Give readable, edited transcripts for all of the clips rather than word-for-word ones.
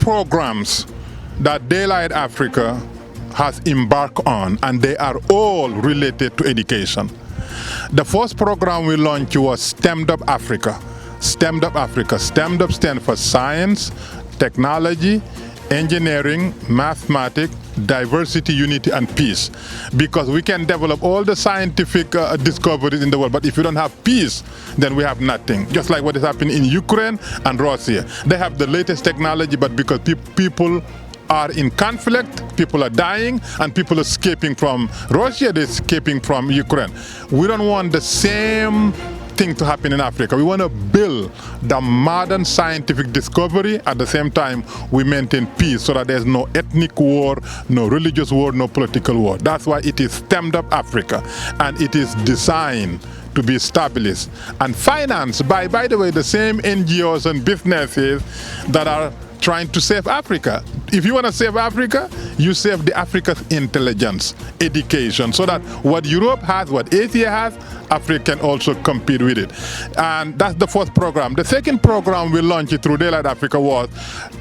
programs that Daylight Africa has embarked on, and they are all related to education. The first program we launched was STEMDUP Africa. STEMDUP Africa. STEMDUP stands for Science, Technology, Engineering, Mathematics, Diversity, Unity, and Peace. Because we can develop all the scientific discoveries in the world, but if you don't have peace, then we have nothing. Just like what is happening in Ukraine and Russia. They have the latest technology, but because people are in conflict, people are dying, and people are escaping from Russia, they're escaping from Ukraine. We don't want the same thing to happen in Africa. We want to build the modern scientific discovery. At the same time, we maintain peace so that there's no ethnic war, no religious war, no political war. That's why it is STEMDUP Africa, and it is designed to be established and financed by the way, the same NGOs and businesses that are trying to save Africa. If you want to save Africa, you save the Africa's intelligence, education, so that what Europe has, what Asia has, Africa can also compete with it. And that's the first program. The second program we launched through Daylight Africa was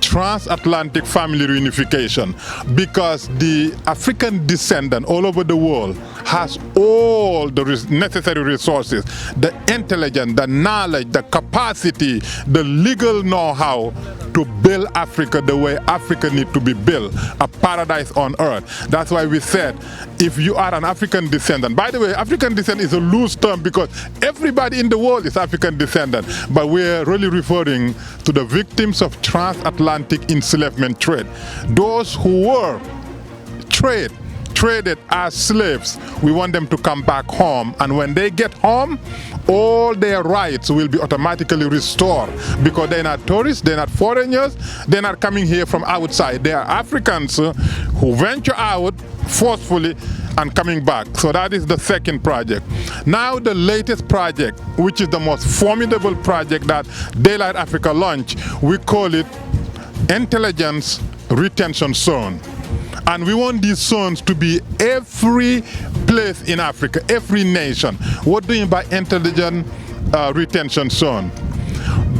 Transatlantic Family Reunification, because the African descendant all over the world has all the necessary resources, the intelligence, the knowledge, the capacity, the legal know-how to build Africa the way Africa needs to be built, a paradise on earth. That's why we said, if you are an African descendant, by the way, African descent is a loose term because everybody in the world is African descendant, but we're really referring to the victims of transatlantic enslavement trade. Those who were traded as slaves, we want them to come back home, and when they get home, all their rights will be automatically restored, because they're not tourists, they're not foreigners, they're not coming here from outside. They are Africans who venture out forcefully and coming back. So that is the second project. Now the latest project, which is the most formidable project that Daylight Africa launched, we call it Intelligence Retention Zone. And we want these zones to be every place in Africa, every nation. What do you mean by intelligent retention zone?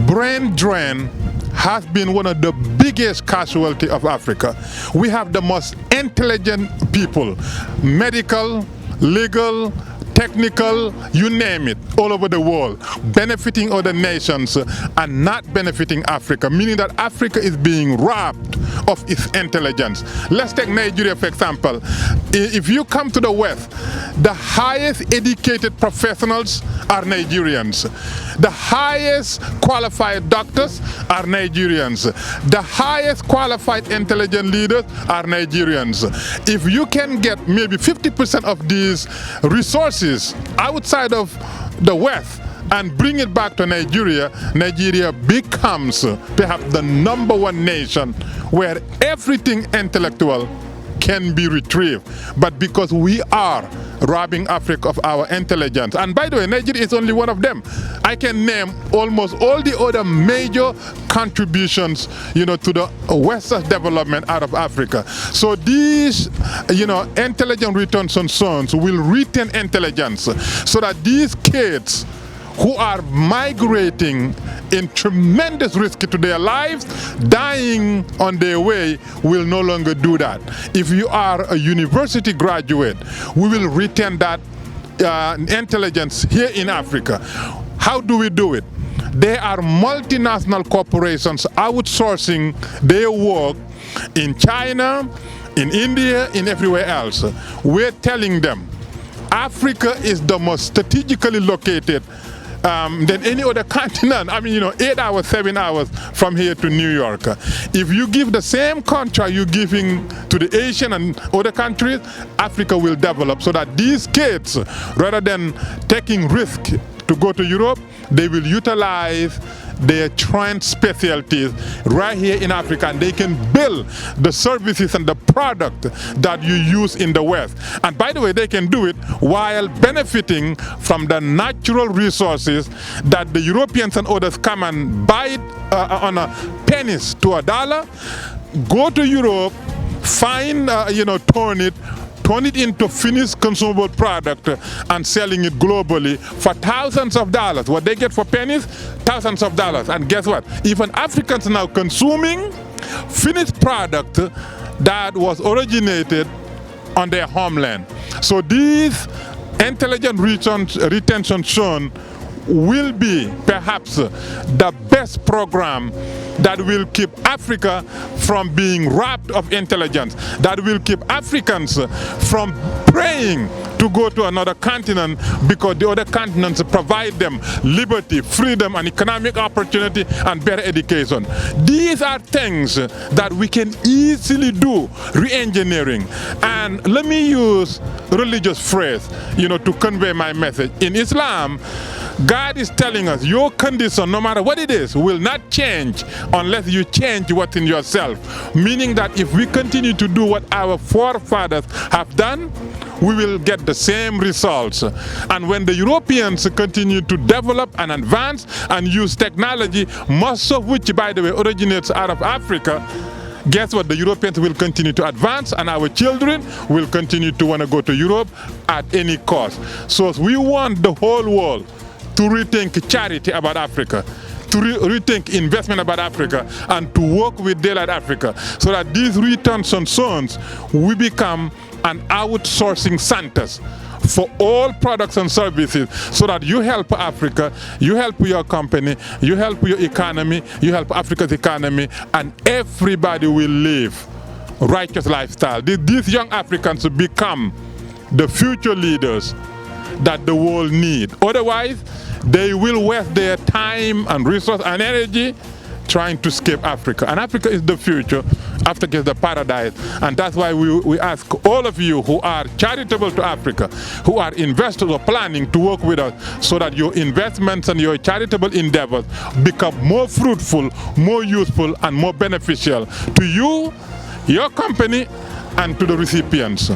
Brain drain has been one of the biggest casualties of Africa. We have the most intelligent people, medical, legal, technical, you name it, all over the world, benefiting other nations and not benefiting Africa, meaning that Africa is being robbed of its intelligence. Let's take Nigeria, for example. If you come to the West, the highest educated professionals are Nigerians. The highest qualified doctors are Nigerians. The highest qualified intelligent leaders are Nigerians. If you can get maybe 50% of these resources outside of the West and bring it back to Nigeria, Nigeria becomes perhaps the #1 nation where everything intellectual can be retrieved. But because we are robbing Africa of our intelligence, and by the way, Nigeria is only one of them. I can name almost all the other major contributions, to the Western development out of Africa. So these, intelligent retention zones will retain intelligence so that these kids who are migrating in tremendous risk to their lives, dying on their way, will no longer do that. If you are a university graduate, we will retain that intelligence here in Africa. How do we do it? There are multinational corporations outsourcing their work in China, in India, in everywhere else. We're telling them Africa is the most strategically located than any other continent. 8 hours, 7 hours from here to New York. If you give the same contract you're giving to the Asian and other countries, Africa will develop so that these kids, rather than taking risk to go to Europe, they will utilize their trained specialties right here in Africa, and they can build the services and the product that you use in the West. And by the way, they can do it while benefiting from the natural resources that the Europeans and others come and buy on a pennies to $1, go to Europe, find, turn it into finished consumable product and selling it globally for thousands of dollars. What they get for pennies, thousands of dollars. And guess what? Even Africans now consuming finished product that was originated on their homeland. So these intelligent retention zone will be perhaps the best program that will keep Africa from being robbed of intelligence, that will keep Africans from praying to go to another continent because the other continents provide them liberty, freedom, and economic opportunity and better education. These are things that we can easily do, re-engineering. And let me use religious phrase, to convey my message. In Islam, God is telling us your condition, no matter what it is, will not change unless you change what's in yourself. Meaning that if we continue to do what our forefathers have done, we will get the same results. And when the Europeans continue to develop and advance and use technology, most of which, by the way, originates out of Africa, guess what? The Europeans will continue to advance, and our children will continue to want to go to Europe at any cost. So we want the whole world to rethink charity about Africa, to rethink investment about Africa, and to work with Daylight Africa, so that these retention zones will become an outsourcing centers for all products and services, so that you help Africa, you help your company, you help your economy, you help Africa's economy, and everybody will live righteous lifestyle. These young Africans will become the future leaders that the world need. Otherwise, they will waste their time and resource and energy trying to escape Africa. And Africa is the future. Africa is the paradise. And that's why we ask all of you who are charitable to Africa, who are investors or planning to work with us, so that your investments and your charitable endeavors become more fruitful, more useful, and more beneficial to you, your company, and to the recipients.